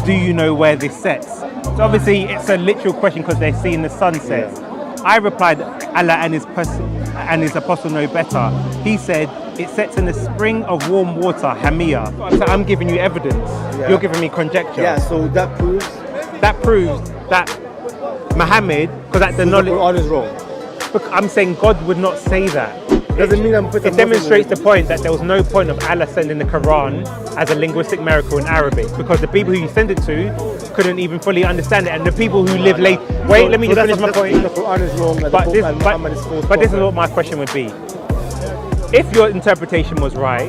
do you know where this sets? So obviously it's a literal question because they're seeing the sun set. I replied, Allah and his apostle know better. He said it sets in a spring of warm water, Hamia. So I'm giving you evidence. You're giving me conjecture. Yeah, so that proves that Muhammad, because that's the knowledge. The Quran is wrong. Look, I'm saying God would not say that. Doesn't mean I'm putting. It demonstrates the point that there was no point of Allah sending the Quran as a linguistic miracle in Arabic, because the people who you send it to couldn't even fully understand it, and the people who live late. Wait, let me just finish my point. The Quran is wrong, but this is what my question would be. If your interpretation was right,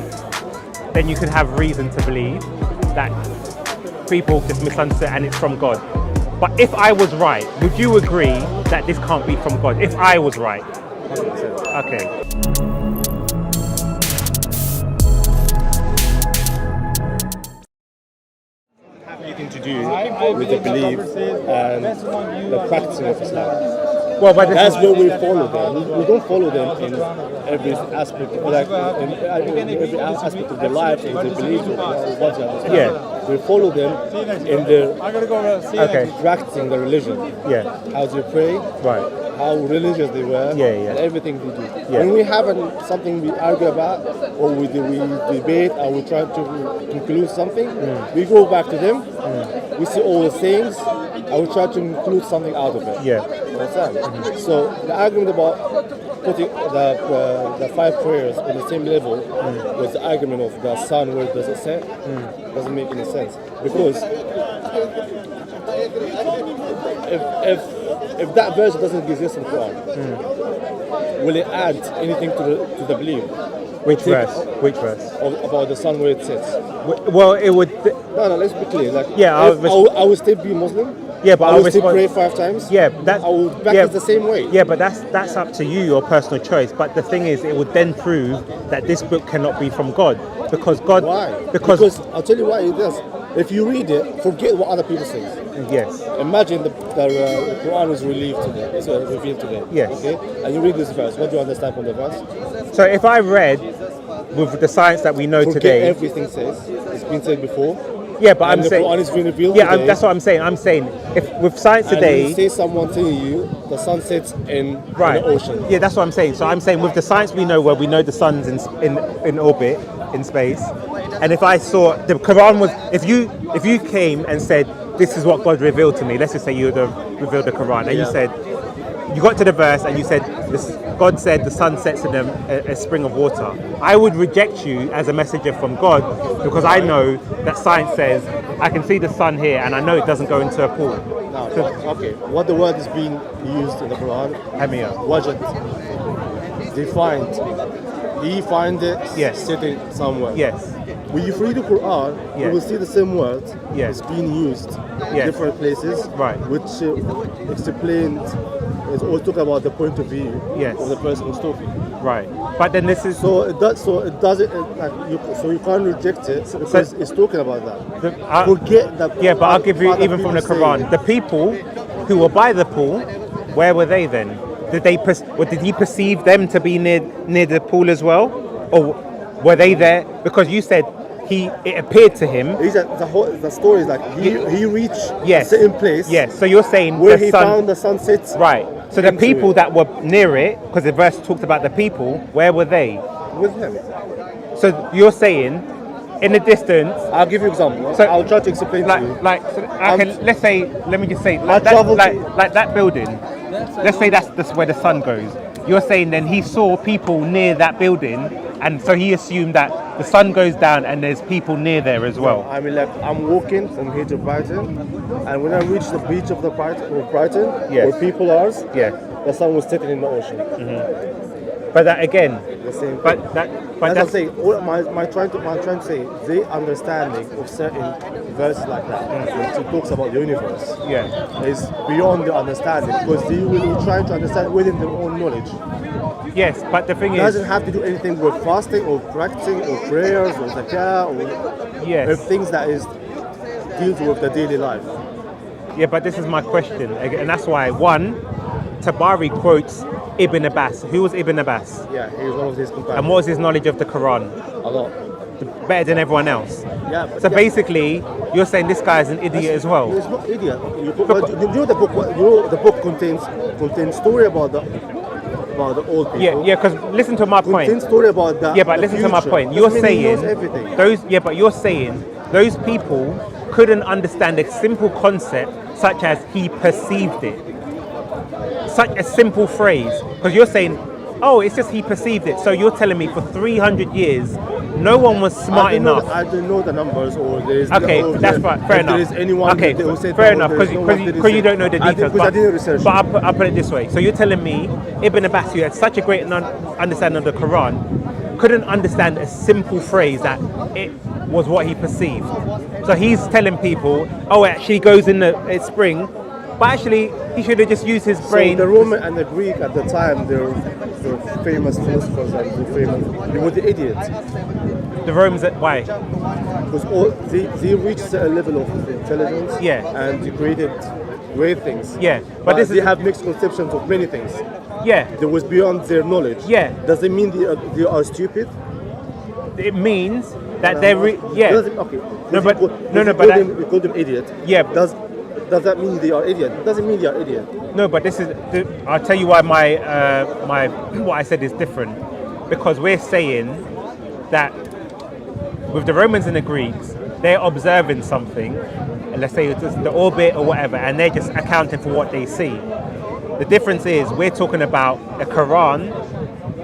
then you could have reason to believe that people just misunderstood and it's from God. But if I was right, would you agree that this can't be from God? If I was right. 100%. Okay. Anything to do with the belief and the practicing of Islam. Well, but that's where we follow them. We don't follow them in every aspect, like in every aspect of their life, in their beliefs, or what they understand. Yeah. We follow them in their practicing the religion. Yeah. How they pray. Right. How religious they were. Yeah. And everything we do. Yeah. When we have something we argue about, or we debate, or we try to conclude something, we go back to them. We see all the things, and we try to include something out of it. Yeah. Understand? So the argument about putting the 5 prayers on the same level with the argument of the sun, where does it set, doesn't make any sense. Because if that verse doesn't exist in Quran, will it add anything to the belief? Which verse? Which verse? About the sun where it sits. Well, it would. No, let's be clear. Like, yeah, I will still be Muslim. Yeah, but I will still pray 5 times. Yeah, that's. I will practice the same way. Yeah, but that's up to you, your personal choice. But the thing is, it would then prove that this book cannot be from God, because God. Why? Because I'll tell you why it does. If you read it, forget what other people say. Yes. Imagine the Quran was revealed today. Yes. Okay. And you read this verse. What do you understand from the verse? So if I read with the science that we know today, everything says it's been said before. Yeah, but I'm saying the Quran is being revealed. Yeah, today, that's what I'm saying. I'm saying if with science today, and say someone telling you the sun sets in the ocean. Yeah, that's what I'm saying. So I'm saying with the science we know, where we know the sun's in orbit in space, and if I saw the Quran was, if you came and said this is what God revealed to me, let's just say you would have revealed the Quran, and you said, you got to the verse and you said God said the sun sets in a spring of water, I would reject you as a messenger from God, because I know that science says I can see the sun here and I know it doesn't go into a pool. No, okay. What the word is being used in the Quran? Hamia. Wajad. Defined. He find it sitting somewhere. Yes. When you read the Quran, you will see the same word is being used in different places, which explains. It's all talking about the point of view of the person who's talking. Right. But then this is so it doesn't so you can't reject it because it's talking about that. Forget that. Yeah, but I'll give you even from the Quran. The people who were by the pool, where were they then? Did he perceive them to be near the pool as well, or were they there? Because you said it appeared to him. The story is like he reached a certain place. Yes. So you're saying where he found the sunset. Right. So the people that were near it, because the verse talked about the people, where were they? With him. So you're saying, in the distance. I'll give you an example. So I'll try to explain to you. Let me just say, like that building. Let's say that's where the sun goes. You're saying then he saw people near that building, and so he assumed that the sun goes down and there's people near there as well. I mean, like, I'm walking from here to Brighton, and when I reach the beach of Brighton, where people are, the sun was setting in the ocean. Mm-hmm. But that again, the same. But that's what I'm saying. I'm trying to say the understanding of certain verses like that, which it talks about the universe, is beyond the understanding, because they will try to understand within their own knowledge. Yes, but the thing is, it doesn't have to do anything with fasting or practicing or prayers or zakah or things that deals with the daily life. Yeah, but this is my question, and that's why Tabari quotes Ibn Abbas. Who was Ibn Abbas? Yeah, he was one of his companions. And what was his knowledge of the Quran? A lot. better than everyone else. Yeah. But So basically, you're saying this guy is an idiot as well. He's not idiot. You know the book. You know the book contains story about the old people. Yeah, because listen to my point. Contains story about that. Yeah, but listen to my point. You're saying everything. you're saying those people couldn't understand a simple concept such as he perceived it. Such a simple phrase. Because you're saying, oh, it's just he perceived it. So you're telling me for 300 years, no one was smart enough. I don't know the numbers, or there is. Okay, that's fine. Fair enough. There is anyone okay, that will say fair that, enough. Because you don't know the details. I didn't research. But I'll put it this way. So you're telling me Ibn Abbas, who had such a great understanding of the Quran, couldn't understand a simple phrase that it was what he perceived. So he's telling people, oh, it actually goes in the spring, but actually he should have just used his brain. So the Roman and the Greek at the time, they're famous philosophers and they were the idiots. The Romans, why? Because they reached a level of intelligence, and they created great things. Yeah, but they have mixed conceptions of many things. Yeah, that was beyond their knowledge. Yeah, does it mean they are stupid? It means that they're okay. We call them idiot. Yeah. Does that mean they are idiot? It doesn't mean they are idiot. No, but I'll tell you why my what I said is different. Because we're saying that with the Romans and the Greeks, they're observing something, and let's say it's the orbit or whatever, and they're just accounting for what they see. The difference is we're talking about a Quran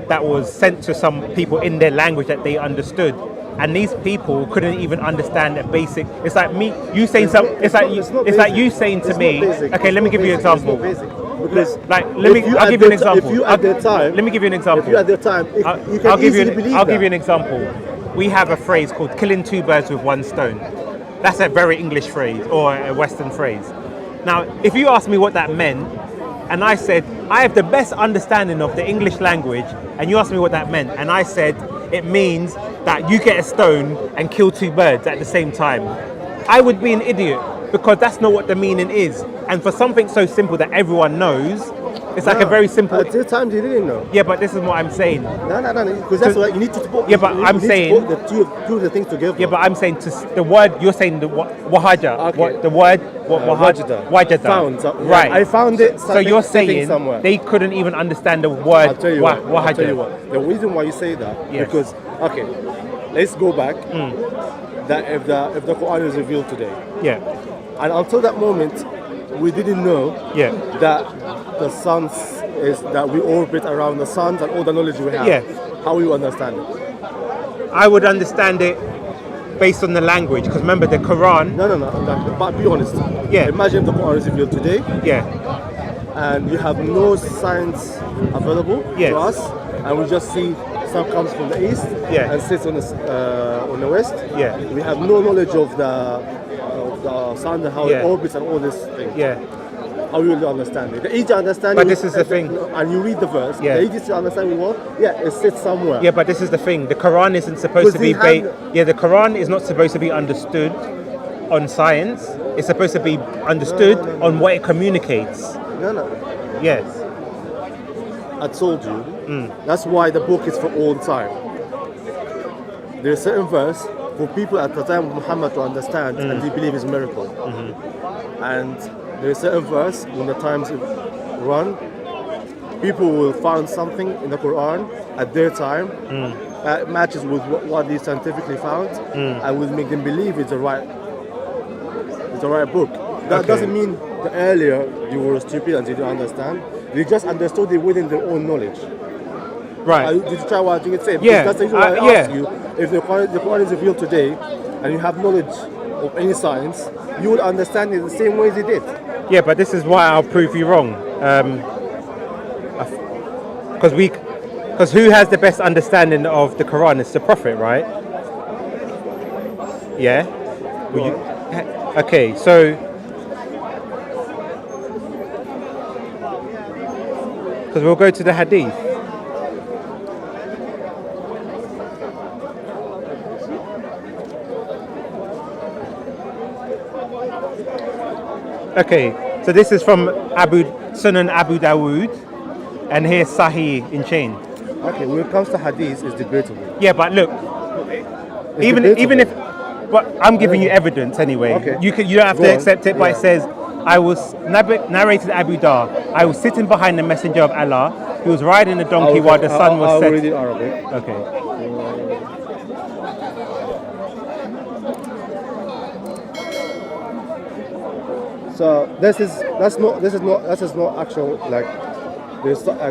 that was sent to some people in their language that they understood. And these people couldn't even understand a basic. It's like you saying something. It's like you saying to me. Okay, let me give you an example. Because I'll give you an example. If you at the time, let me give you an example. If you at the time, you can easily believe that. I'll give you an example. We have a phrase called "killing two birds with one stone." That's a very English phrase or a Western phrase. Now, if you ask me what that meant, and I said I have the best understanding of the English language, and you asked me what that meant, and I said it means that you get a stone and kill two birds at the same time, I would be an idiot, because that's not what the meaning is. And for something so simple that everyone knows, it's like a very simple. At the time, they didn't know. Yeah, but this is what I'm saying. No, because that's what you need to put. Yeah, but I'm saying the two of the things together. Yeah, but I'm saying the word. You're saying the wahaja. Okay. The word wajada. Found. Right. I found it. So you're saying somewhere. they couldn't even understand the word. I'll tell you what. Wahaja. The reason why you say that because let's go back. That if the Quran is revealed today. Yeah. And until that moment, we didn't know that the suns is that we orbit around the suns and all the knowledge we have. Yeah. How you understand it? I would understand it based on the language, because remember the Quran. No. But be honest. Yeah. Imagine the Quran is revealed today. Yeah. And we have no science available to us, and we just see sun comes from the east and sits on the west. Yeah. We have no knowledge of the sun and how it orbits and all this thing. Yeah. How you will understand it? The easy understanding. But this is the thing. And you read the verse. Yeah. The easiest understanding was it sits somewhere. Yeah, but this is the thing. The Quran isn't supposed to be the Quran is not supposed to be understood on science. It's supposed to be understood on what it communicates. No. Yes. I told you. That's why the book is for all time. There's a certain verse for people at the time of Muhammad to understand and they believe is a miracle. And there's a certain verse when the times run, people will find something in the Quran at their time that matches with what they scientifically found and will make them believe it's the right book. That doesn't mean that earlier you were stupid and didn't understand. They just understood it within their own knowledge. Right. Did you try what you said? Yeah. That's the reason why I asked you, if the Quran is revealed today and you have knowledge of any science, you would understand it the same way they did. Yeah, but this is why I'll prove you wrong. Because who has the best understanding of the Quran? It's the Prophet, right? Yeah. Okay, so because we'll go to the Hadith. Okay, so this is from Sunan Abu Dawood, and here's Sahih in chain. Okay, when it comes to hadith, it's debatable. Yeah, but look, even if, but I'm giving you evidence anyway. Okay. You don't have to accept it, but it says, I was narrated Abu Dar. I was sitting behind the messenger of Allah. He was riding a donkey while the sun was I'll set. read it in Arabic. Okay. So this is not actual like there's I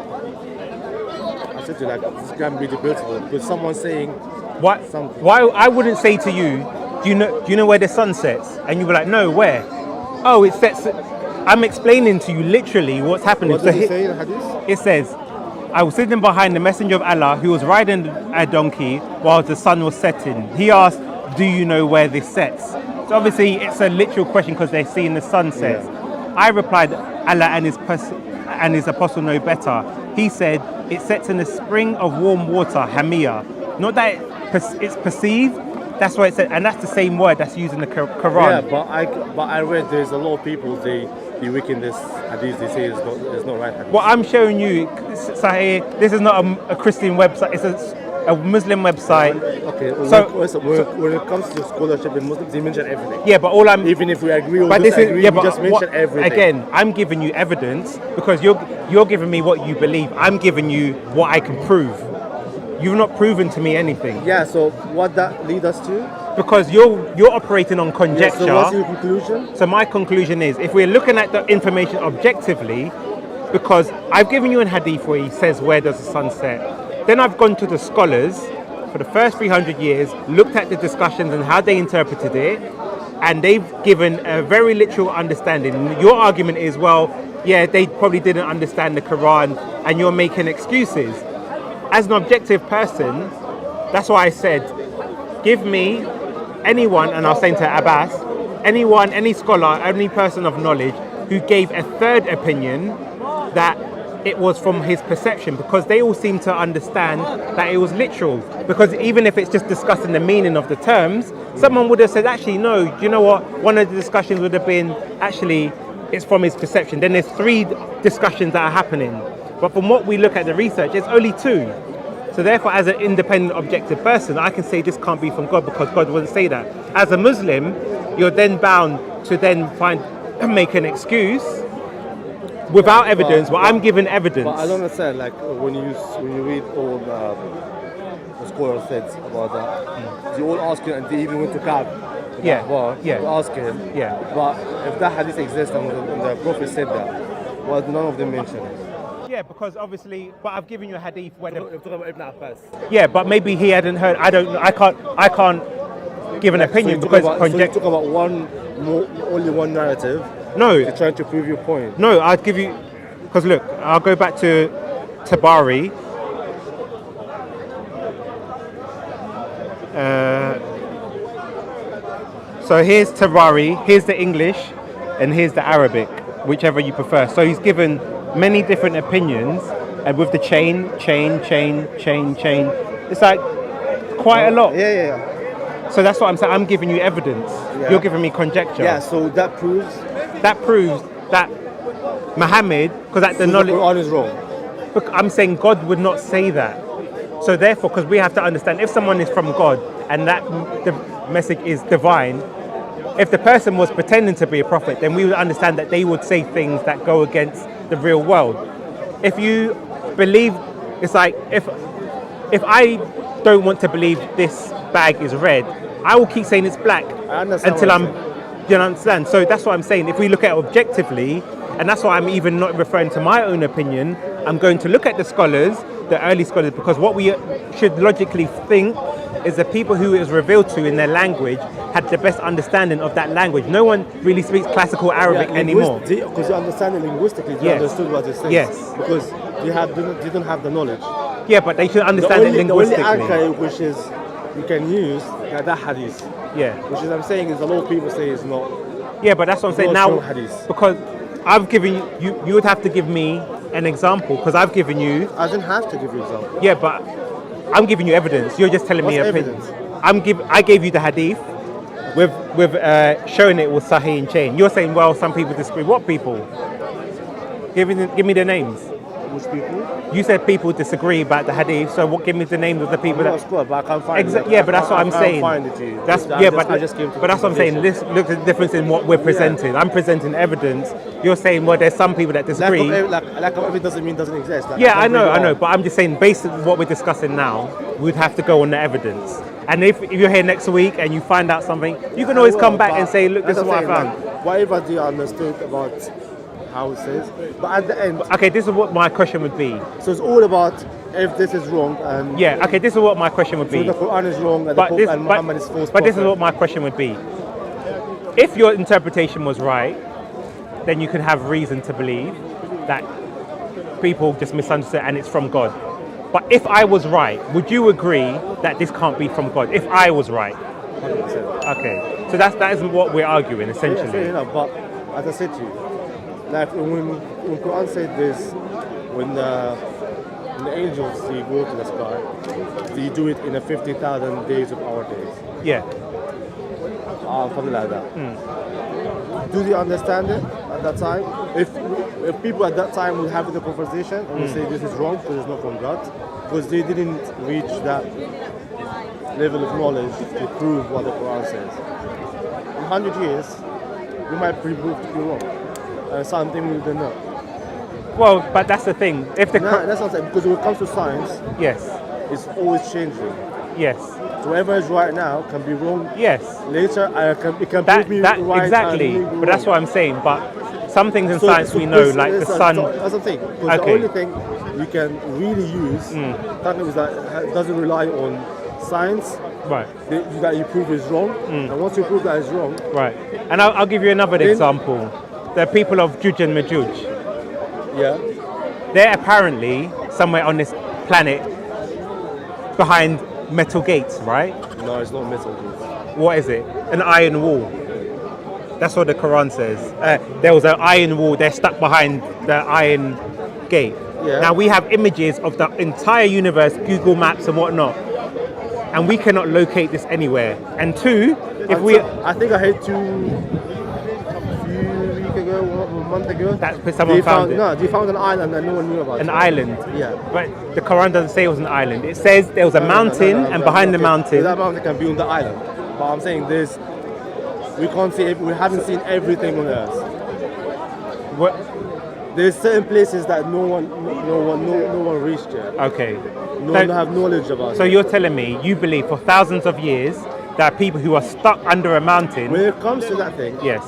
said to you, like this can be debatable because someone's saying Why I wouldn't say to you, do you know where the sun sets? And you were like, no, where? Oh, it sets. I'm explaining to you literally what's happening. what does it say in the hadith? It says, I was sitting behind the messenger of Allah who was riding a donkey while the sun was setting. He asked, do you know where this sets? So obviously it's a literal question because they're seeing the sun sets. I replied, Allah and his apostle know better. He said, it sets in a spring of warm water, hamiyah. Not that it's perceived, that's what it said, and that's the same word that's used in the Quran. Yeah, but I read there's a lot of people they weaken this hadith. They say it's not right hadith. What I'm showing you, Sahih, this is not a Christian website. It's a Muslim website. Okay. When it comes to scholarship in Muslims, they mention everything. Yeah, but even if we agree or disagree, we just mention everything. Again, I'm giving you evidence because you're giving me what you believe. I'm giving you what I can prove. You've not proven to me anything. Yeah. So what that lead us to? Because you're operating on conjecture. Yeah, so what's your conclusion? So my conclusion is, if we're looking at the information objectively, because I've given you an hadith where he says where does the sun set, then I've gone to the scholars for the first 300 years, looked at the discussions and how they interpreted it, and they've given a very literal understanding. Your argument is, well, yeah, they probably didn't understand the Quran and you're making excuses. As an objective person, that's why I said, give me anyone, and I was saying to Abbas, anyone, any scholar, any person of knowledge who gave a third opinion that it was from his perception, because they all seem to understand that it was literal. Because even if it's just discussing the meaning of the terms, someone would have said, actually, no, do you know what? One of the discussions would have been, actually, it's from his perception. Then there's 3 discussions that are happening. But from what we look at the research, it's only 2. So therefore, as an independent, objective person, I can say this can't be from God because God wouldn't say that. As a Muslim, you're then bound to then make an excuse without evidence. But I'm given evidence. But I don't understand. Like when you read all the scholars said about that, they all ask him, and they even went to Ka'b. To ask him. Yeah. But if that hadith exists and the Prophet said that, well, none of them mentioned it. Yeah, because obviously, but I've given you a hadith where You're talking about Ibn Abbas. Yeah, but maybe he hadn't heard. I don't know. I can't give an opinion because conjecture. So you talk about only one narrative. No, you're trying to prove your point. No, I'd give you, because look, I'll go back to Tabari. So here's Tabari, here's the English, and here's the Arabic, whichever you prefer. So he's given many different opinions, and with the chain, it's like quite a lot. Yeah. So that's what I'm saying. I'm giving you evidence. Yeah. You're giving me conjecture. Yeah. So that proves that Muhammad, because at the knowledge, the Quran is wrong. Look, I'm saying God would not say that. So therefore, because we have to understand, if someone is from God and that the message is divine, if the person was pretending to be a prophet, then we would understand that they would say things that go against the real world. If you believe, it's like if I don't want to believe this bag is red, I will keep saying it's black until you understand. So that's what I'm saying. If we look at it objectively, and that's why I'm even not referring to my own opinion, I'm going to look at the scholars, the early scholars, because what we should logically think is the people who it was revealed to in their language had the best understanding of that language. No one really speaks classical Arabic anymore. Because you understand it linguistically, you understood what it says. Yes. Because they didn't have the knowledge. Yeah, but they should understand it linguistically. The only anchor which is you can use that hadith. Yeah. Which is I'm saying is a lot of people say it's not. Yeah, but that's what I'm saying now. Hadith. Because I've given you would have to give me an example because I've given you. I didn't have to give you an example. Yeah, but I'm giving you evidence. You're just telling me opinion. I gave you the hadith with showing it was Sahih and chain. You're saying, well, some people disagree. What people? Give me their names. Which people? You said people disagree about the hadith, so what? Give me the names of the people I'm not sure, but I can't find it. Yeah, but that's what I'm saying. I can't find it to you. That's I just came to but that's what I'm saying. Look at the difference in what we're presenting. I'm presenting evidence. You're saying, well, there's some people that disagree. Lack of evidence doesn't mean it doesn't exist. Like, yeah, I know, but I'm just saying, based on what we're discussing now, we'd have to go on the evidence. And if you're here next week and you find out something, you can always come back and say, look, this is what I found. Whatever they understood about how it says, but at the end, okay, this is what my question would be. So it's all about if this is wrong and yeah, okay, this is what my question would be. So the Quran is wrong and, and Muhammad is false. But this is what my question would be. If your interpretation was right, then you can have reason to believe that people just misunderstood and it's from God. But if I was right, would you agree that this can't be from God? If I was right, 100%. Okay, so that isn't what we're arguing essentially. Yeah, but as I said to you, like when Quran said this, when the angels they go to the sky, they do it in a 50,000 days of our days. Yeah. Something like that. Do they understand it at that time? If people at that time would have the conversation and would say this is wrong because it's not from God, because they didn't reach that level of knowledge to prove what the Quran says. In 100 years, we might be proved to be wrong. Something we don't know. Well, but that's the thing. If the that's what I'm saying, because when it comes to science, yes, it's always changing. Yes. So whatever is right now can be wrong. Yes. Later, it can prove me right. Exactly. And but that's what I'm saying. But some things in science we know, like the sun. That's the thing. Because the only thing you can really use that doesn't rely on science. Right. That you prove is wrong. And once you prove that is wrong. Right. And I'll give you another example. The people of Juj and Majuj. Yeah. They're apparently somewhere on this planet behind metal gates, right? No, it's not metal gates. What is it? An iron wall. That's what the Quran says. There was an iron wall. They're stuck behind the iron gate. Yeah. Now we have images of the entire universe, Google Maps and whatnot, and we cannot locate this anywhere. And two, if I think I heard a month ago. That someone found it. No, they found an island that no one knew about. An island. Yeah. But the Quran doesn't say it was an island. It says there was a mountain, and behind the mountain. That mountain can be on the island. But I'm saying this, we can't see. We haven't seen everything on Earth. What? There's certain places that no one reached yet. Okay. No one have knowledge about. So you're telling me you believe for thousands of years there are people who are stuck under a mountain. When it comes to that thing. Yes.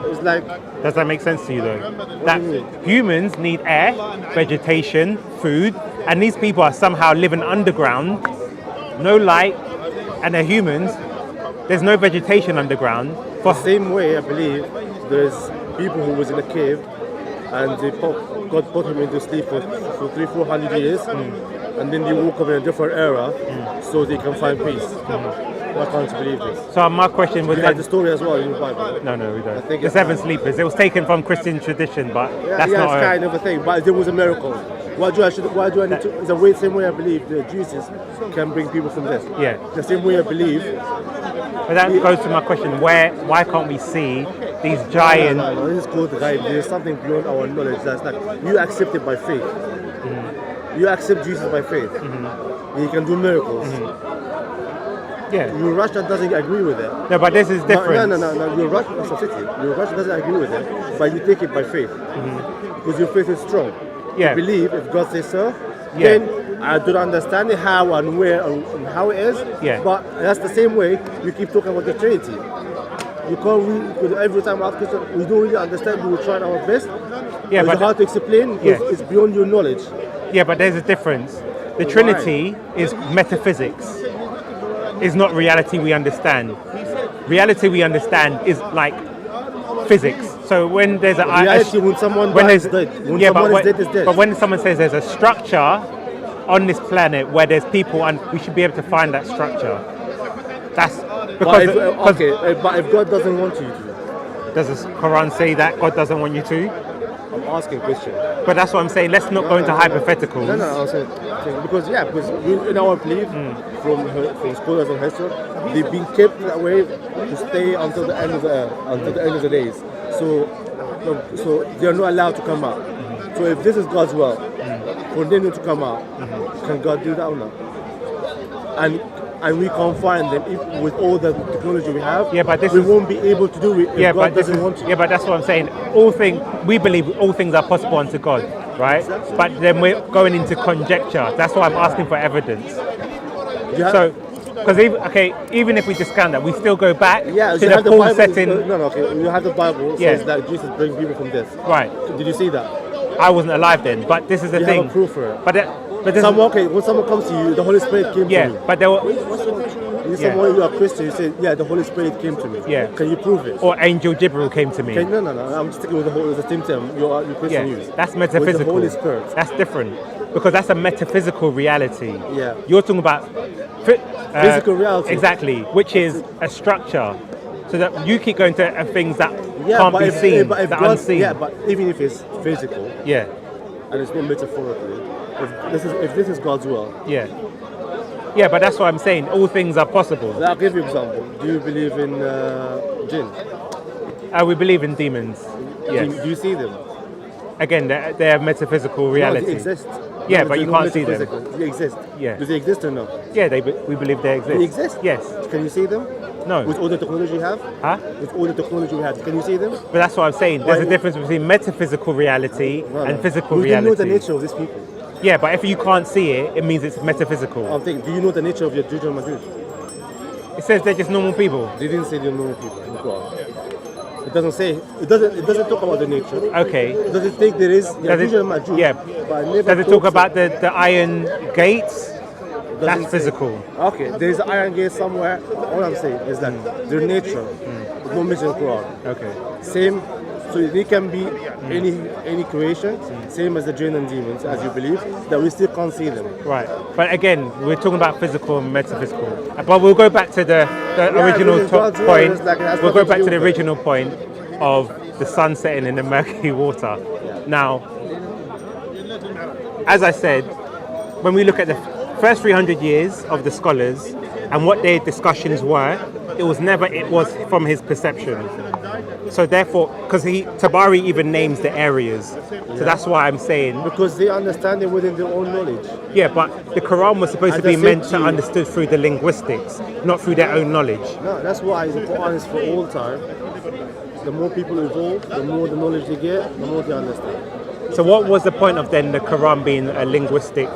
It's like. Does that make sense to you though? That humans need air, vegetation, food, and these people are somehow living underground, no light, and they're humans. There's no vegetation underground. For the same way, I believe there's people who was in a cave, and God put him into sleep for 300-400 years, and then they woke up in a different era, so they can find peace. Why can't you believe this? So my question was... You had the story as well in the Bible. No, we don't. The Seven Sleepers. It was taken from Christian tradition, but that's not... it's kind of a thing, but there was a miracle. Why do I need to... The same way I believe the Jesus can bring people from this. Yeah. The same way I believe... But that goes to my question, why can't we see these giant... No, this is called ghaib. There's something beyond our knowledge that's like, you accept it by faith. You accept Jesus by faith. He can do miracles. Yeah. Your Russia doesn't agree with it. No, but this is different. No. Your Russia doesn't agree with it, but you take it by faith. Because your faith is strong. Yeah. You believe if God says so, then I don't understand how and where and how it is. Yeah. But that's the same way you keep talking about the Trinity. You can't really, because every time I ask questions, we don't really understand, we will try our best. Yeah, but it's hard to explain because it's beyond your knowledge. Yeah, but there's a difference. The Trinity is metaphysics. Is not reality we understand. Reality we understand is like physics. So when there's a reality, when someone is dead. Someone is dead. But when someone says there's a structure on this planet where there's people and we should be able to find that structure. That's because but if God doesn't want you to, does the Quran say that God doesn't want you to? I'm asking a question. But that's what I'm saying. Let's not go into hypotheticals. No, I'll say because in our belief from scholars on history, they've been kept that way to stay until the end of the days. So they're not allowed to come out. So So if this is God's will, for them to come out, can God do that or not? And we can't find them with all the technology we have. Yeah, but we won't be able to do it if God doesn't want to. Yeah, but that's what I'm saying. We believe all things are possible unto God, right? Exactly. But then we're going into conjecture. That's why I'm asking for evidence. Because even if we discount that, we still go back to the Paul setting. You have the Bible says that Jesus brings people from death. Right. Did you see that? I wasn't alive then, but this is the thing. You have a proof for it. But when someone comes to you, the Holy Spirit came to me. Yeah, but there were. Someone you are Christian, you say, the Holy Spirit came to me. Yeah. Can you prove it? Or Angel Jibril came to me. No. I'm sticking with the same term you Christian use. That's metaphysical. With the Holy Spirit. That's different because that's a metaphysical reality. Yeah. You're talking about physical reality. Exactly, which is a structure. So that you keep going to things that can't be seen, that unseen. Yeah, but even if it's physical, and it's not metaphorically, if this is God's will, yeah, but that's what I'm saying. All things are possible. I'll give you an example. Do you believe in jinn? We believe in demons. Yes. Do you see them? Again, they're metaphysical reality. No, they exist. Yeah, but you can't see them. They exist. Yeah. Do they exist or no? Yeah, we believe they exist. They exist? Yes. Can you see them? No. With all the technology you have? Huh? With all the technology we have, can you see them? But that's what I'm saying. There's a difference between metaphysical reality and physical reality. You know the nature of these people. Yeah, but if you can't see it, it means it's metaphysical. I'm thinking, do you know the nature of your Juju and Majuj? It says they're just normal people. They didn't say they're normal people. It doesn't say. It doesn't talk about the nature. Okay. Does it think there is Juju and Majuj? Yeah. Does it talk about the iron gates? That's physical. Okay. There is an iron gate somewhere. All I'm saying is that their nature is not mentioned in the Quran. Okay. Same. So they can be any creation, same as the jinn and demons, as you believe, that we still can't see them. Right. But again, we're talking about physical and metaphysical. But we'll go back to the original point. We'll go back to the original point of the sun setting in the murky water. Now, as I said, when we look at the first 300 years of the scholars and what their discussions were, it was from his perception. So therefore, because Tabari even names the areas, so that's why I'm saying. Because they understand it within their own knowledge. Yeah, but the Quran was supposed to be meant to understood through the linguistics, not through their own knowledge. No, that's why the Quran is for all time. The more people evolve, the more the knowledge they get, the more they understand. So what was the point of then the Quran being a linguistic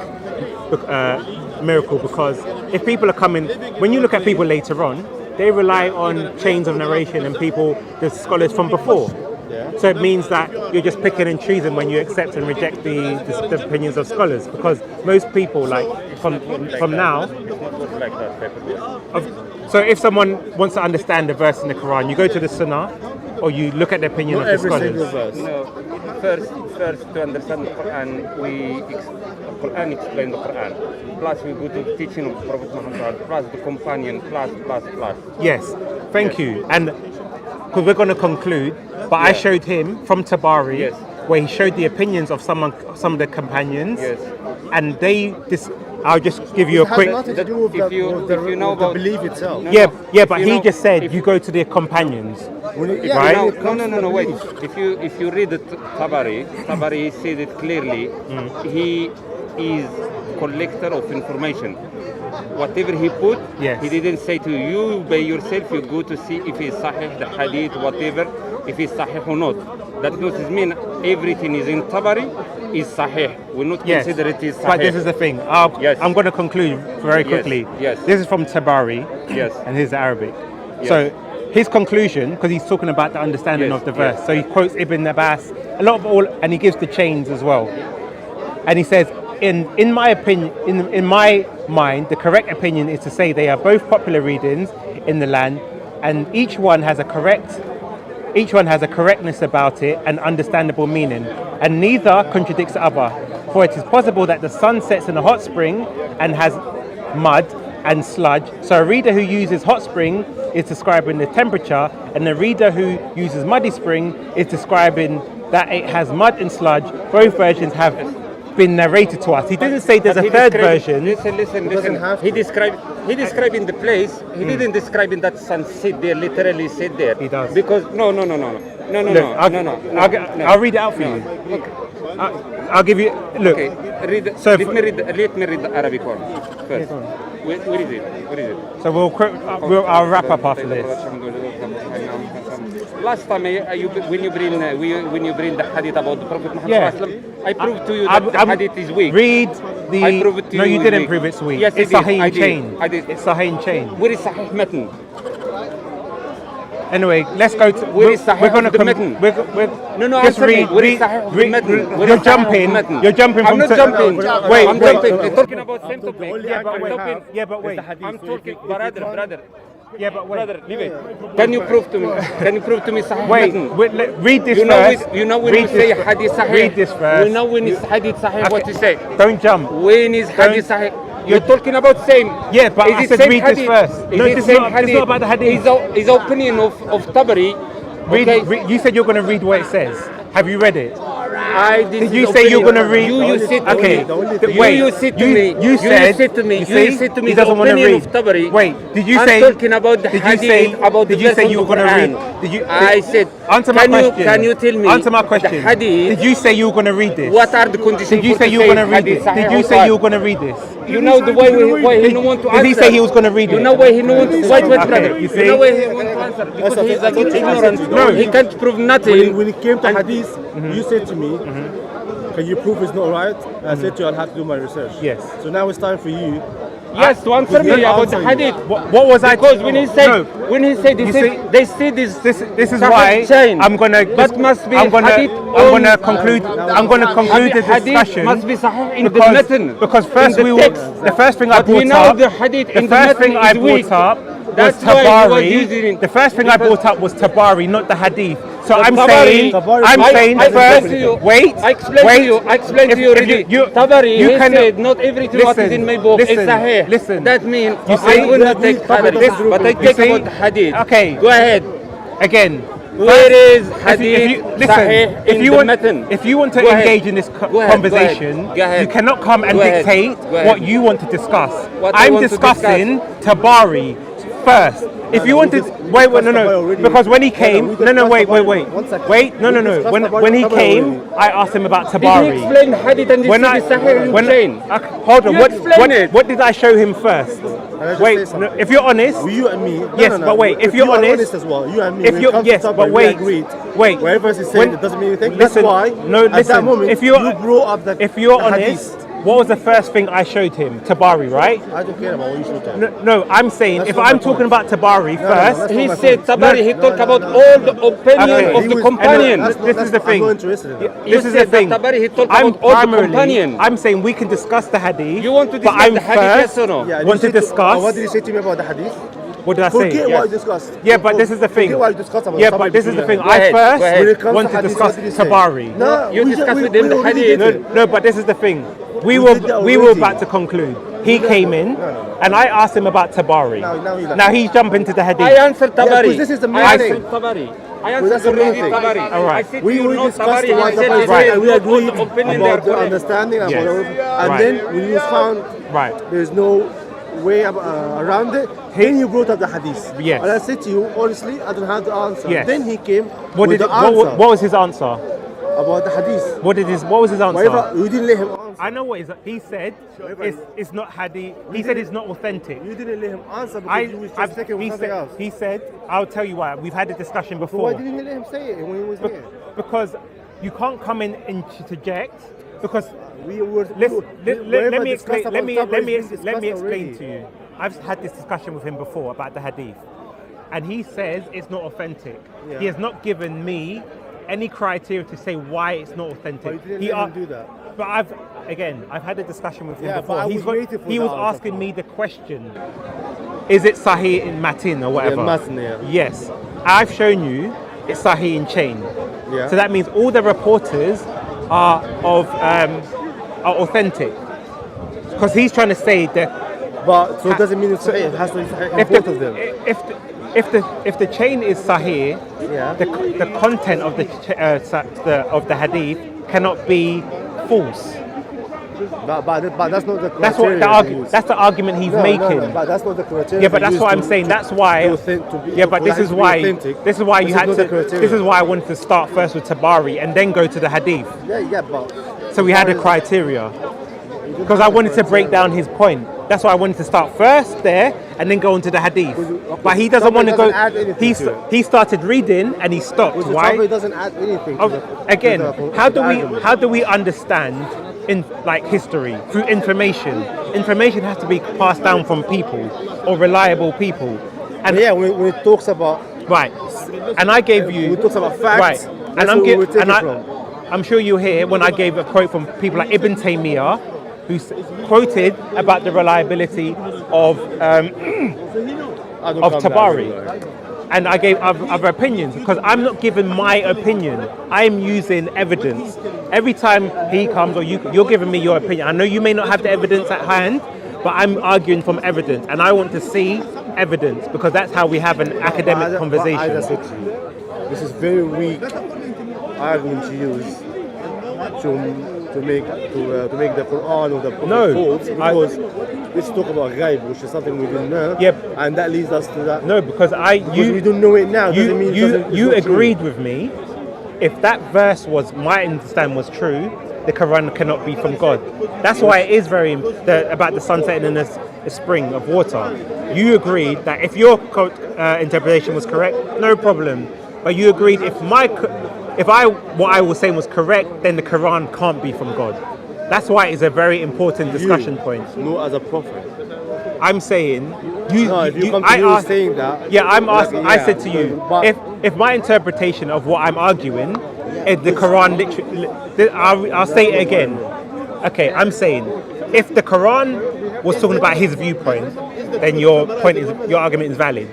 miracle? Because if people are coming, when you look at people later on, they rely on chains of narration and the scholars from before. Yeah. So it means that you're just picking and choosing when you accept and reject the opinions of scholars. Because most people, like from now, so if someone wants to understand the verse in the Quran, you go to the Sunnah or you look at the opinion of the scholars. First to understand the Quran, Quran explain the Quran. Plus we go to the teaching of Prophet Muhammad, plus the companion, plus. Yes, thank you. And because we're going to conclude, but I showed him from Tabari, where he showed the opinions of some of the companions, and I'll just give you a quick. Nothing to do with if you know about the belief itself. But he just said you go to the companions, right? No. Wait. If you read the Tabari said it clearly. He is collector of information. Whatever he put, he didn't say to you by yourself. You go to see if it's Sahih, the Hadith, whatever, if it's Sahih or not. That doesn't mean everything is in Tabari is Sahih. We not consider it is Sahih. But this is the thing. I'm going to conclude very quickly. Yes. This is from Tabari. And here's Arabic. So his conclusion, because he's talking about the understanding of the verse. So he quotes Ibn Abbas, and he gives the chains as well. And he says, in my opinion, in my mind, the correct opinion is to say they are both popular readings in the land, and each one has a correctness about it and understandable meaning, and neither contradicts the other. For it is possible that the sun sets in a hot spring and has mud and sludge. So a reader who uses hot spring is describing the temperature, and the reader who uses muddy spring is describing that it has mud and sludge. Both versions have been narrated to us. He didn't say there's a third version. Listen. He described in the place. He didn't describe in that sun sit there, literally sit there. He does. Because no. I'll read it out for you. I'll give you. Look. Okay, read. So let me read the Arabic one first. Where is it? Where is it? So I'll wrap up after this. Last time when you bring the hadith about the Prophet Muhammad I proved to you that the hadith is weak. Read the. I prove it to no, you you didn't weak. prove it's weak. Yes, It's I did. Sahih I in did. chain. I did. It's Sahih in chain. Where is Sahih Matn? Anyway, let's go to. Where is Sahih we're gonna of the Matn? No, Just read. Where is Sahih of the Matn? You're jumping. You're jumping I'm from. not jumping. Wait, I'm wait. jumping. We're talking about same topic. Yeah, but wait. I'm talking, brother. Yeah, but wait. Brother, leave it. Can you prove to me? Can you prove to me Sahih Wait, Matn? read this You know, first. you know when you say hadith sahih. Read this first. You know when it's hadith sahih, what you say? Don't jump. When is hadith sahih? You're talking about same. Yeah, but is I it said same read hadith? this first. Is No, it this is same not about the hadith. His opinion of Tabari. Read, you said you're going to read what it says. Have you read it? Did you his say you're going opinion. to read? You said to okay. me. Wait. You said to me. You said to me. You You said to me he the doesn't want to opinion read. of Tabari. Wait. Did you I'm say? talking about the did hadith, you say? about the Did you say verse you of were the going to Quran. read? Did you? I said. Answer my question. Can you tell me? Answer my question. The hadith. Did you say you were going to read this? What are the conditions? Did you for say you were going to read hadith this? sahih Did you or say not? you were going to read this? You know the way he don't want to answer. Did he say he was going to read it? You know why he don't want to wait, Okay, brother. you You see? know why he want to answer because he's a good ignorant. No. He can't prove nothing. When it came to hadith, you said to me, can you prove it's not right? I said to you, I'll have to do my research. Yes. So now it's time for you. Yes, to answer me about the hadith. What was I? Because when he said, No. he You said, see, they say this. This is Sahih why chain. I'm gonna. That must be I'm gonna. hadith I'm gonna on- conclude. I'm gonna conclude the Hadith discussion. must be sahih in because, the matan. because first in the we text. will. The first thing I But we brought know up. the hadith in the first matan thing I is weak. brought up was That's why he was Tabari. using it. The first thing I brought up was Tabari, not the hadith. So But I'm Tabari- saying. Tabari- I'm I- saying I first. explained to you. Wait. I explained wait. to you. I explained to you If already. you- Tabari, you he cannot- said not everything what is in my book is listen, sahih. listen. That means You I see- will not take Tabari, Listen, but I you take see? about the hadith. Okay. Go ahead. Again. Where is If hadith you, sahih if in you the want, matan? if you want to Go ahead. engage in this Go ahead, go ahead, conversation, go ahead. you cannot come and Go ahead, dictate go ahead. what you want to discuss. What I I'm want to discussing Tabari first. If you wanted, wait, no, because when he came, wait, no. When he came, I asked him about Did he Tabari. explain hadith and When this I, is sahih when, in chain? hold on, You explain it. what did I show him first? just Wait, say something? no, if you're honest, Well, you and me. No, Yes, no, no. but wait, if you're you are honest- as well, you and me. if when you're- it comes yes, to but Tabari, wait, we agreed. wait. Wherever he said When- it doesn't mean anything. listen, That's why. no, at listen, that moment, if you're- you brought up that. if you're the honest, hadith. what was the first thing I showed him? Tabari, right? I don't care about what you should do. No, I'm saying That's if not I'm my talking point. about Tabari no, first, that's He not my said point. Tabari, he No, talked no, about no. all the opinion Okay. of He the was- companion. This is the thing. I'm not interested in that. You this is the said that thing. Tabari, he talked I'm about all the primarily, companion. I'm saying we can discuss the hadith. You want to but discuss I'm the hadith, first, yes or no? Yeah, want to you said discuss. what did you say to me about the hadith? What did I say? Forget what you discussed. Yeah, but this is the thing. Forget what you discussed about Yeah, somebody but this is the between thing. you. I ahead, go ahead. first When it comes want to to hadith, discuss what did you say? Tabari. No, You discussed with him the already hadith. did it. No, but this is the thing. We We were did that we were already. about to conclude. He came in, no. and I asked him about Tabari. Now he left. Now he's jumping to the hadith. I answered Tabari. because this is the main I thing. answered Tabari. I that's answered the main already thing. Tabari. All right. I said We to you, will no discuss Tabari. the I one said, Tabari, Right. and we not all agreed the opinion they are about the correct. understanding and Yes. whatever. And Right. then when you found Right. there's no way around it, then you brought up the hadith. Yes. And I said to you, honestly, I don't have the answer. Yes. Then he came What with did the what, answer what was his answer? about the hadith. What was his answer? Whatever, you didn't let him answer. I know what he said. It's not hadith. He said it's not authentic. You didn't let him answer because you was just taking with something else. He said, I'll tell you why. We've had a discussion So before. why didn't you let him say it when he was here? Because you can't come in and interject. Because We were. let whatever me explain. discussed Let me about Tabari let me has been let me discussed explain already. to you. I've had this discussion with him before about the hadith, and he says it's not authentic. Yeah. He has not given me any criteria to say why it's not authentic. But you didn't He let him a- do that. But I've had a discussion with him Yeah, before. but I was waiting for he that was answer asking from me the question: is it Sahih in Matin or whatever? Matn, yeah. Yes, I've shown you it's Sahih in chain. Yeah. So that means all the reporters are authentic. Because he's trying to say that But so it doesn't mean it's sahih. It has to be sahih in if both of them. if the chain is Sahih, Yeah. the content of the hadith cannot be false. But that's not the That's what criteria. that's the argument he's making. No, but that's not the criteria. Yeah, but that's what I'm saying. That's why. This is why you had to. This is why I wanted to start first with Tabari and then go to the Hadith. Yeah, but so we had a criteria because I wanted to break down his point. That's why I wanted to start first there and then go on to the Hadith. But he doesn't want to go. He started reading and he stopped. Why? It doesn't add anything. Again, how do we understand in like history through information? Information has to be passed down from people or reliable people. And when it talks about and I gave you. When it talks about facts, right, and I'm sure you'll hear when I gave a quote from people like Ibn Taymiyyah, who quoted about the reliability of Tabari. And I gave other opinions because I'm not giving my opinion. I'm using evidence. Every time he comes or you're giving me your opinion. I know you may not have the evidence at hand, but I'm arguing from evidence. And I want to see evidence because that's how we have an academic conversation. This is very weak argument to use to make the Quran or the Prophet false, because let's talk about ghaib, which is something we didn't know. Yep. And that leads us to that. No, because we don't know it now. You agreed with me. If that verse was my understanding was true, the Quran cannot be from God. That's why it is about the sun setting in a spring of water. You agreed that if your interpretation was correct, no problem. But you agreed if what I was saying was correct, then the Quran can't be from God. That's why it's a very important discussion point. Not as a prophet. I'm saying saying that. Yeah, I'm asking. I said to you, if my interpretation of what I'm arguing is the Quran literally, I'll say it again. Okay, I'm saying if the Quran was talking about his viewpoint, then your argument is valid.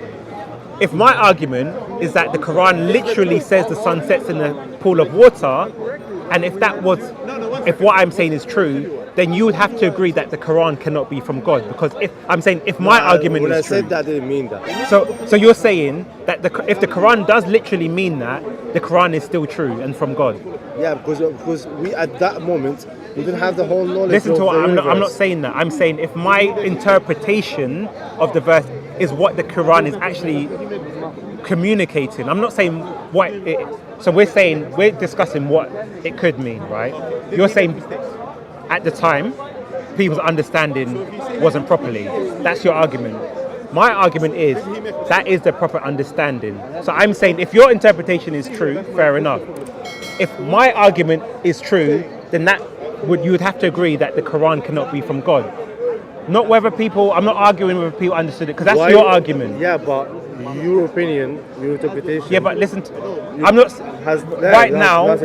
If my argument is that the Quran literally says the sun sets in a pool of water, and if what I'm saying is true, then you would have to agree that the Quran cannot be from God. Because if my argument is true. When I said that, I didn't mean that. So you're saying that if the Quran does literally mean that, the Quran is still true and from God. Yeah, because we at that moment we didn't have the whole knowledge. Listen to what I'm not saying that. I'm saying if my interpretation of the verse is what the Quran is actually communicating. I'm not saying what it. So we're discussing what it could mean, right? You're saying at the time people's understanding wasn't properly. That's your argument. My argument is that is the proper understanding. So I'm saying if your interpretation is true, fair enough. If my argument is true, then you would have to agree that the Quran cannot be from God. Not whether I'm not arguing whether people understood it, because that's your argument. Yeah, but your opinion, your interpretation. Yeah, but listen, I'm not right now. But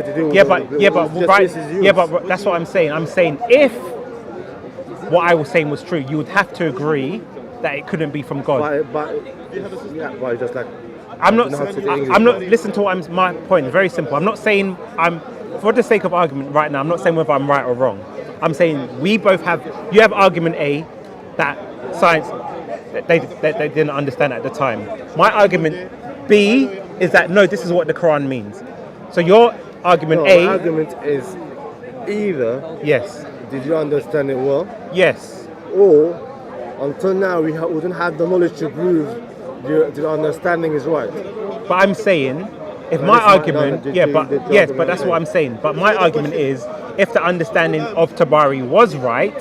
that's what I'm saying. I'm saying if what I was saying was true, you would have to agree that it couldn't be from God. But just like I'm not. Listen to my point. Very simple. I'm not saying for the sake of argument right now. I'm not saying whether I'm right or wrong. I'm saying we both have. You have argument A that science they didn't understand at the time. My argument B is that no, this is what the Quran means. So your argument A. My argument is either. Yes. Did you understand it well? Yes. Or until now we don't have the knowledge to prove the understanding is right. But I'm saying. If my argument, but that's what I'm saying. But my argument is, if the understanding of Tabari was right,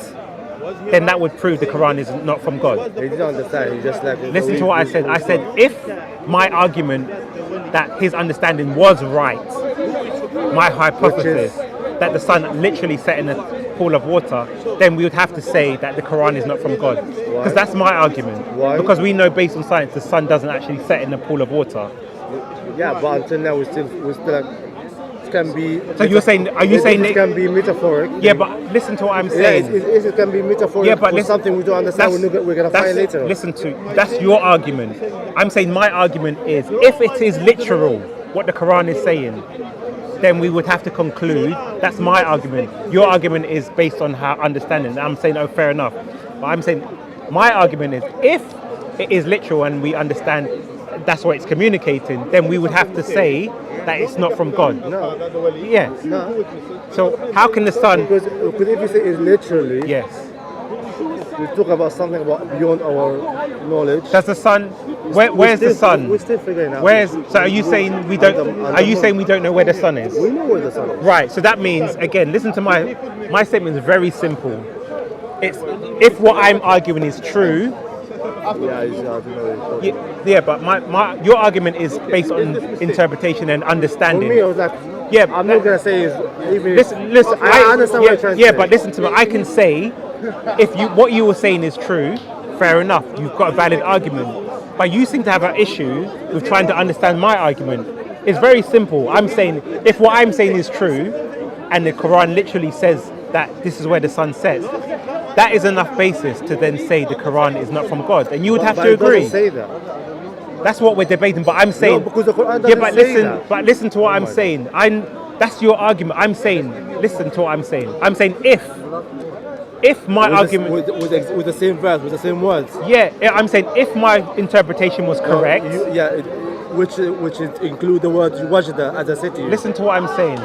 then that would prove the Quran is not from God. He didn't understand. He just like. Listen to what I said. I said if my argument that his understanding was right, my hypothesis that the sun literally set in a pool of water, then we would have to say that the Quran is not from God. Because that's my argument. Why? Because we know based on science the sun doesn't actually set in a pool of water. Yeah, but until now we still it can be. So you're saying? Are you saying it can be metaphoric? Yeah, but listen to what I'm saying. Yeah, it can be metaphoric. Yeah, but something we don't understand. We're gonna find later. Listen to that's your argument. I'm saying my argument is if it is literal what the Quran is saying, then we would have to conclude. That's my argument. Your argument is based on how understanding. I'm saying fair enough. But I'm saying my argument is if it is literal and we understand that's what it's communicating, then we would have to say that it's not from God. No. Yeah. No. So how can the sun? Because if you say it's literally, Yes. we talk about something about beyond our knowledge. Does the sun? Where's the sun? We're still figuring out. So are you saying we don't? Are you saying we don't know where the sun is? We know where the sun is. Right. So that means, again, listen to my statement is very simple. It's if what I'm arguing is true. Yeah, but your argument is based on interpretation and understanding. For me, I was like, yeah, I'm not gonna say it's even. Listen. I understand what you're trying to say. Yeah, but listen to me. I can say if what you were saying is true, fair enough. You've got a valid argument. But you seem to have an issue with trying to understand my argument. It's very simple. I'm saying if what I'm saying is true, and the Quran literally says that this is where the sun sets, that is enough basis to then say the Quran is not from God, and you would have to agree. It doesn't say that. That's what we're debating. But I'm saying, No, because the Quran doesn't say that. But listen to what I'm saying. That's your argument. I'm saying, listen to what I'm saying. I'm saying if my argument with the same verse, with the same words. Yeah, I'm saying if my interpretation was correct. Which include the word wajda, as I said to you. Listen to what I'm saying.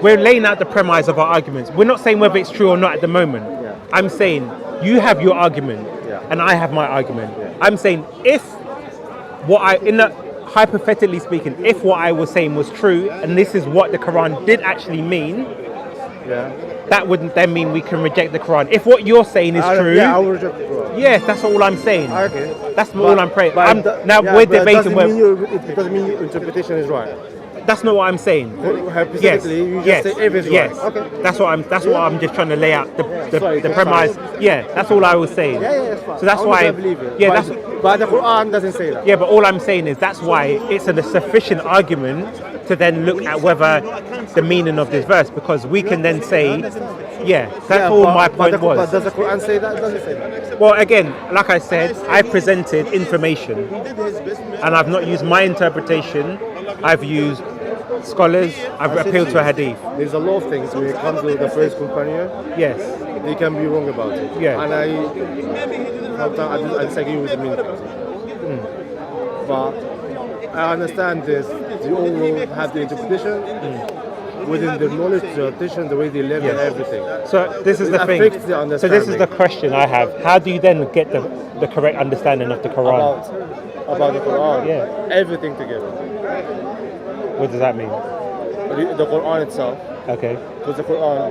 We're laying out the premise of our arguments. We're not saying whether it's true or not at the moment. Yeah. I'm saying you have your argument, and I have my argument. Yeah. I'm saying hypothetically speaking, if what I was saying was true, and this is what the Quran did actually mean, that wouldn't then mean we can reject the Quran. If what you're saying is true, I will reject the Quran. Yes, that's all I'm saying. Okay. That's all I'm praying. We're but debating it doesn't mean your interpretation is right. That's not what I'm saying. Hypothetically, you just say everything's right. Okay. That's what I'm just trying to lay out the premise. Yeah, that's all I was saying. Yeah, that's fine. So that's why. I believe it. Yeah, but the Quran doesn't say that. Yeah, but all I'm saying is that's why it's a sufficient argument to then look at whether the meaning of this verse, because we can then say, that's all my point was. But does the Quran say that? It doesn't say that. Well, again, like I said, I presented information, and I've not used my interpretation. I've used scholars. I've appealed to a hadith. There's a lot of things when it comes to the first companion. Yes. They can be wrong about it. Yeah. And I disagree with the meaning. But I understand this. They all will have the interpretation within the knowledge, the tradition, the way they live, and everything. So this is the thing. So this is the question I have. How do you then get the correct understanding of the Quran? About the Quran? Yeah. Everything together. What does that mean? The Quran itself. Okay. Because the Quran,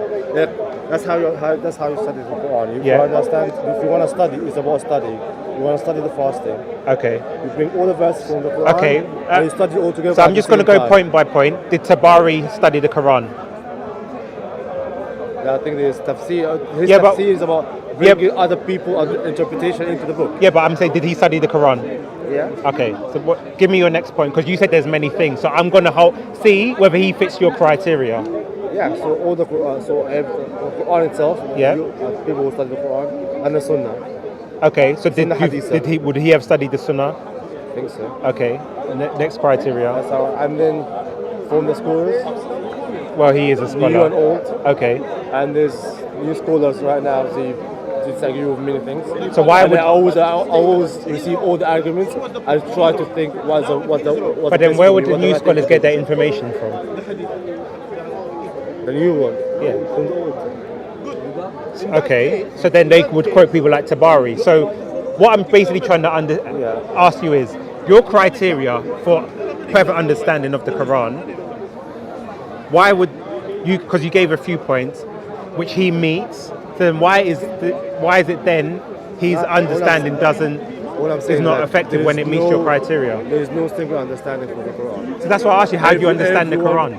that's how you study the Quran. If you want to study, it's about study. You want to study the fasting. Okay. You bring all the verses from the Quran. Okay. And you study all together. So I'm just going to go point by point. Did Tabari study the Quran? I think there's tafsir. His tafsir is about bringing other people's interpretation into the book. Yeah, but I'm saying, did he study the Quran? Yeah. Okay. So give me your next point, because you said there's many things. So I'm going to see whether he fits your criteria. Yeah. So all the Quran, the Quran itself. Yeah. People will study the Quran and the Sunnah. Okay. So would he have studied the Sunnah? I think so. Okay. Next criteria. That's how. And then from the scholars. Well, he is a scholar. New and old. Okay. And there's new scholars right now. They disagree with many things. So why would I always receive all the arguments? I try to think what the. But then, where would the new scholars get their information from? The new one. Yeah. From the old. Okay. So then they would quote people like Tabari. So what I'm basically trying to ask you is your criteria for perfect understanding of the Quran. Why would you? Because you gave a few points, which he meets. So then why is it then his understanding is not effective when it meets your criteria? There is no single understanding for the Quran. So that's why I asked you, how do you understand the Quran?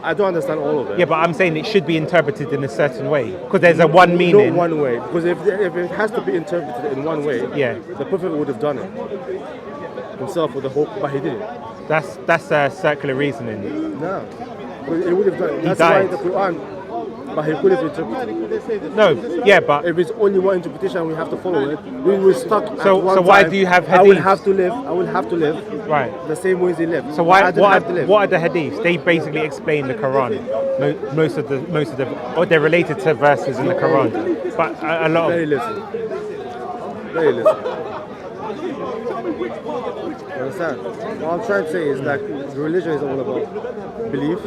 I don't understand all of it. Yeah, but I'm saying it should be interpreted in a certain way, because there's a one meaning. Not one way, because if it has to be interpreted in one way, the Prophet would have done it himself with the hope, but he didn't. That's circular reasoning. No, he would have done it. That's why the Quran. But he could have interpreted. No, yeah, but if it's only one interpretation, we have to follow it. We were stuck. So why do you have hadith? I will have to live. Right. The same way they live. So what are the hadiths? They basically explain the Quran. Most of the, or they're related to verses in the Quran. But a lot of very little. You understand? What I'm trying to say is like religion is all about belief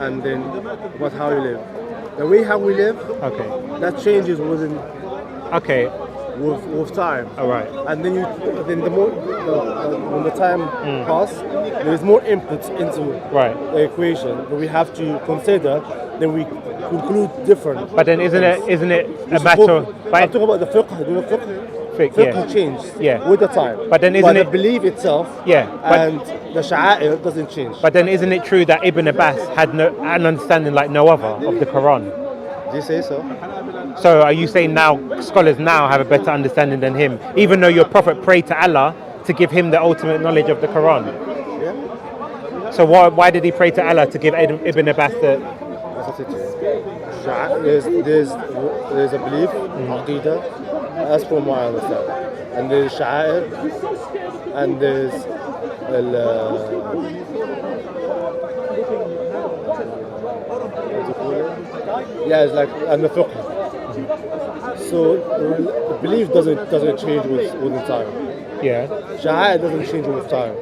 and then about how you live. The way how we live, that changes within with time. All right. And then the more when the time passes, there's more inputs into the equation that we have to consider. Then we conclude different. But then isn't it a matter of? I'm talking about the fiqh changed with the time. But then isn't the belief itself and the sha'a'ir doesn't change. But then isn't it true that Ibn Abbas had an understanding like no other of the Quran? Do you say so? So are you saying now scholars now have a better understanding than him, even though your prophet prayed to Allah to give him the ultimate knowledge of the Quran? Yeah. So why did he pray to Allah to give Ibn Abbas the? There's a belief, aqidah, as from what I understand, and there's sha'a'ir, and there's it's like and the fiqh. So the belief doesn't change with time. Yeah. Sha'a'ir doesn't change with time.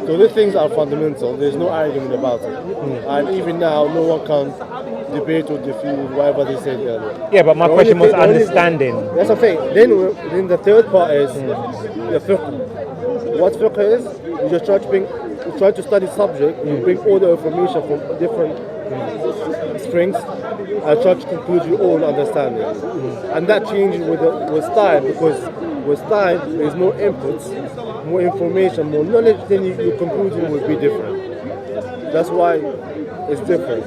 So these things are fundamental. There's no argument about it. And even now, no one can debate or defute whatever they said earlier. Yeah, but my question was understanding. That's what I'm saying. Then the third part is the fiqh. What fiqh is? You just try to study subject. You bring all the information from different springs and try to conclude your own understanding. And that changes with time, because with time there's more inputs, more information, more knowledge, then your conclusion will be different. That's why it's different.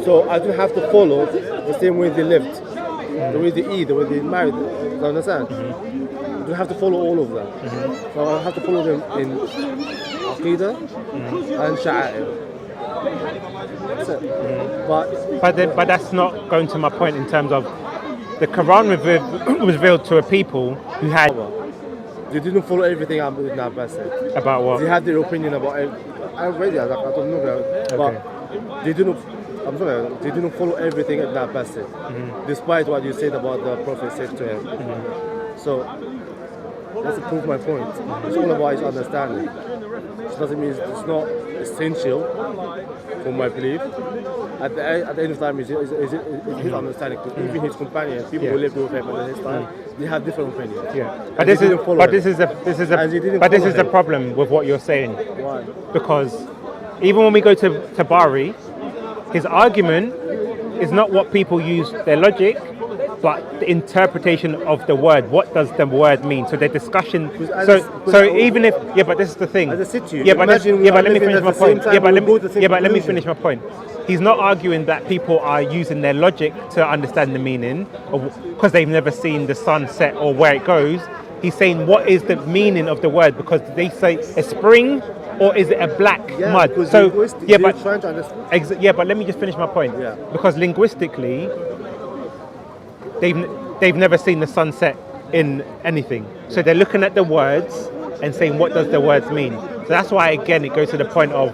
So I don't have to follow the same way they lived, the way they eat, the way they married. You understand? You don't have to follow all of that. So I have to follow them in aqidah and sha'a'ir. That's it. But that's not going to my point in terms of the Quran was revealed to a people who had. They didn't follow everything Ibn Abbas said. About what? They had their opinion about it. I read it, I don't know, but they didn't follow everything Ibn Abbas said, despite what you said about the Prophet said to him. So that's to prove my point. It's all about his understanding. It doesn't mean it's not essential for my belief. At the end of the time, it's his understanding. Even his companions, people who lived with him at his time, they have different opinions. Yeah, but this is the problem with what you're saying. Why? Because even when we go to Tabari, his argument is not what people use their logic, but the interpretation of the word. What does the word mean? So the discussion. So even if but this is the thing. As I said to you, but let me finish my point. Let me finish my point. He's not arguing that people are using their logic to understand the meaning, because they've never seen the sun set or where it goes. He's saying what is the meaning of the word, because they say a spring or is it a black mud? So but let me just finish my point. Yeah. Because linguistically, they've never seen the sunset in anything. So they're looking at the words and saying, what does the words mean? So that's why, again, it goes to the point of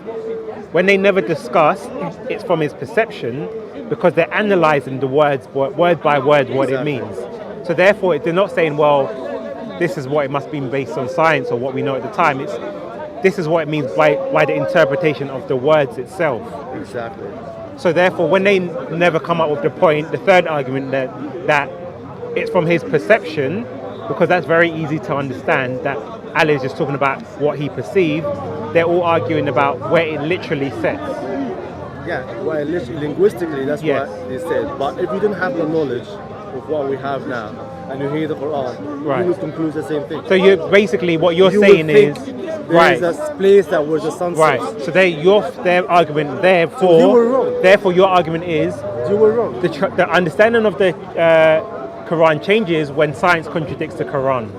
when they never discuss, it's from his perception, because they're analysing the words, word by word, what it means. So therefore, they're not saying, well, this is what it must be based on science or what we know at the time. This is what it means by the interpretation of the words itself. Exactly. So therefore, when they never come up with the point, the third argument that it's from his perception, because that's very easy to understand, that Ali is just talking about what he perceived, they're all arguing about where it literally sets. Yeah, well, linguistically, that's what they said. But if you don't have the knowledge of what we have now, and you hear the Quran, you will conclude the same thing. So what you're saying is, there's a place that was the sun right. So their argument, therefore, so you were wrong. Therefore, your argument is you were wrong. The understanding of the Quran changes when science contradicts the Quran.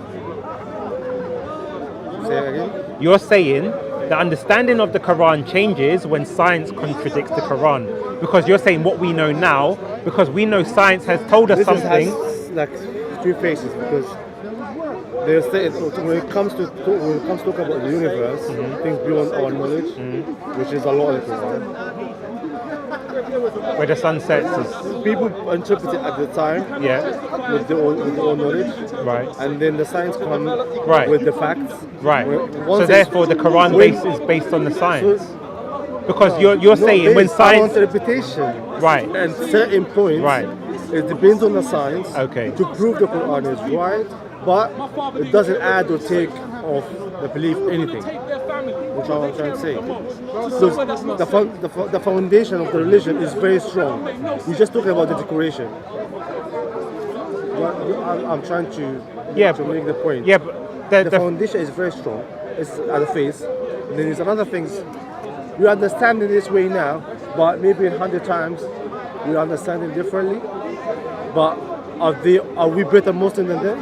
Say it again. You're saying the understanding of the Quran changes when science contradicts the Quran, because you're saying what we know now, because we know science has told us something. Has like two faces, because they say when it comes to talk about the universe, things beyond our knowledge, which is a lot of the Quran. Where the sun sets is... People interpret it at the time with their own knowledge. Right. And then the science come with the facts. Right. So therefore the Quran is based on the science. Because you're saying when science... interpretation. Right. And certain points. Right. It depends on the science. Okay. To prove the Quran is right. But it doesn't add or take off the belief anything. Which I'm trying to say. So the foundation of the religion is very strong. We're just talking about the decoration. I'm trying to make the point. Yeah, but the foundation is very strong. It's at the face. And then there's another things. We understand it this way now, but maybe 100 times we understand it differently. But are we better Muslim than them?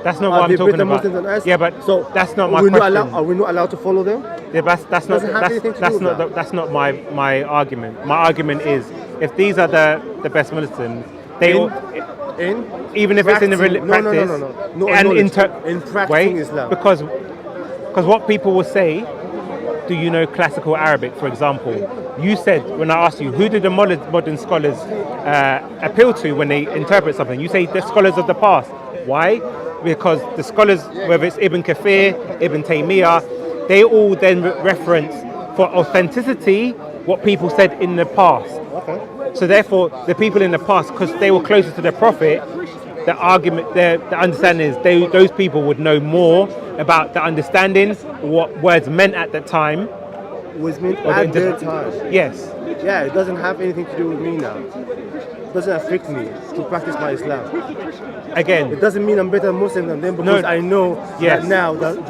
That's not what I'm talking about. Than us? Yeah, but so that's not my question. Are we not allowed to follow them? Yeah, that's not my argument. My argument is if these are the best Muslims, even if it's in the practice in practicing Islam. Because what people will say, do you know classical Arabic, for example? You said, when I asked you, who do the modern scholars appeal to when they interpret something? You say the scholars of the past. Why? Because the scholars, whether it's Ibn Kathir, Ibn Taymiyyah, they all then reference for authenticity what people said in the past. Okay. So therefore, the people in the past, because they were closer to the Prophet, the understanding is those people would know more about the understanding, what words meant at the time. Was meant at their time. Yes. Yeah, it doesn't have anything to do with me now. It doesn't affect me to practice my Islam. Again, it doesn't mean I'm better Muslim than them because I know that now that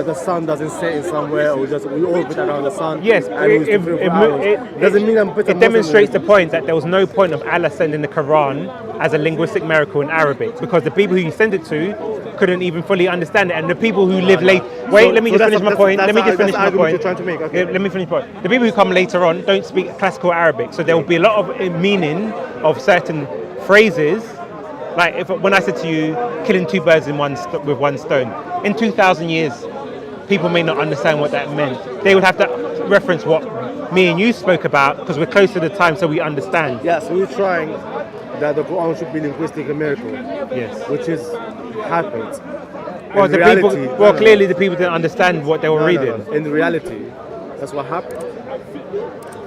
the sun doesn't set in somewhere, or just we orbit around the sun. Yes, it doesn't mean I'm better. It demonstrates the point that there was no point of Allah sending the Quran as a linguistic miracle in Arabic, because the people who He sent it to couldn't even fully understand it, and the people who live late. Wait, let me just finish my point. Let me just finish my point. Trying to make. Okay. Let me finish my point. The people who come later on don't speak classical Arabic, so there will be a lot of meaning of certain phrases. Like when I said to you, killing two birds with one stone, in 2,000 years, people may not understand what that meant. They would have to reference what me and you spoke about because we're close to the time, so we understand. Yes, we're trying that the Quran should be linguistic miracle. Yes, which is happened. Well, clearly the people didn't understand what they were reading. In reality, that's what happened.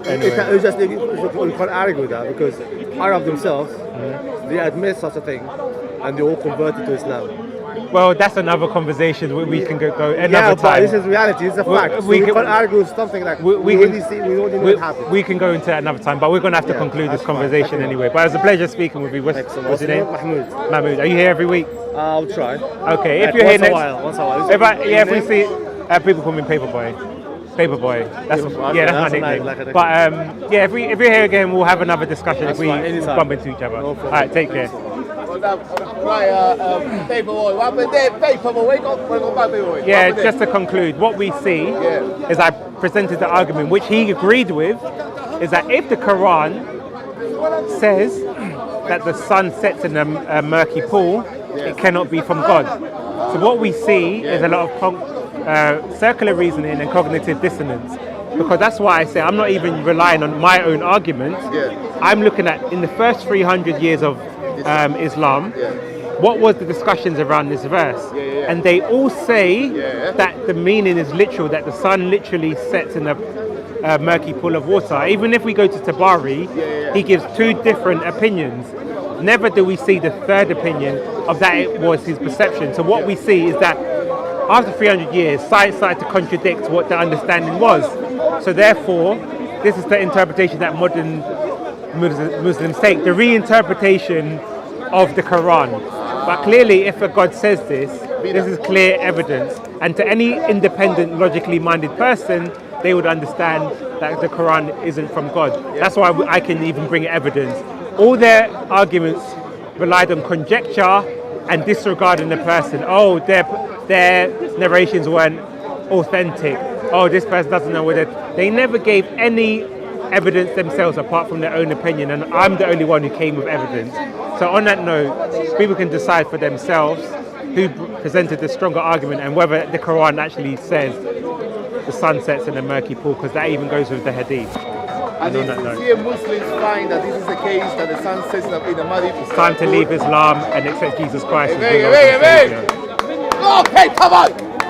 Anyway. We can't argue with that because Arab themselves, they admit such a thing, and they all converted to Islam. Well, that's another conversation we can go another time. But this is reality. It's a fact. We can't argue with something like we already know what happened. We can go into that another time, but we're going to have to conclude this conversation anyway. But it was a pleasure speaking with you. What's your name? Mahmoud. Mahmoud. Are you here every week? I'll try. Okay, if you're here next... Once a while. If we see... people call me Paperboy. Paperboy. That's my nickname. But if you're here again, we'll have another discussion if we bump into each other. All right, take care. Yeah, just to conclude, what we see is I presented the argument, which he agreed with, is that if the Quran says that the sun sets in a murky pool, it cannot be from God. So what we see is a lot of circular reasoning and cognitive dissonance, because that's why I say I'm not even relying on my own argument. I'm looking at in the first 300 years of Islam, what was the discussions around this verse, and they all say that the meaning is literal, that the sun literally sets in a murky pool of water. Even if we go to Tabari, he gives two different opinions. Never do we see the third opinion of that it was his perception. So what we see is that after 300 years, science started to contradict what the understanding was. So therefore, this is the interpretation that modern Muslims take, the reinterpretation of the Quran. But clearly, if a God says this is clear evidence. And to any independent, logically minded person, they would understand that the Quran isn't from God. That's why I can even bring evidence. All their arguments relied on conjecture and disregarding the person. Oh, their narrations weren't authentic. Oh, this person doesn't know what it. They never gave any evidence themselves apart from their own opinion, and I'm the only one who came with evidence. So on that note, people can decide for themselves who presented the stronger argument and whether the Quran actually says the sun sets in a murky pool, because that even goes with the hadith. And if sincere Muslims find that this is the case, that the son says that in the Madhab, it's time to leave Islam and accept Jesus Christ as the Lord and Savior. Okay, come on!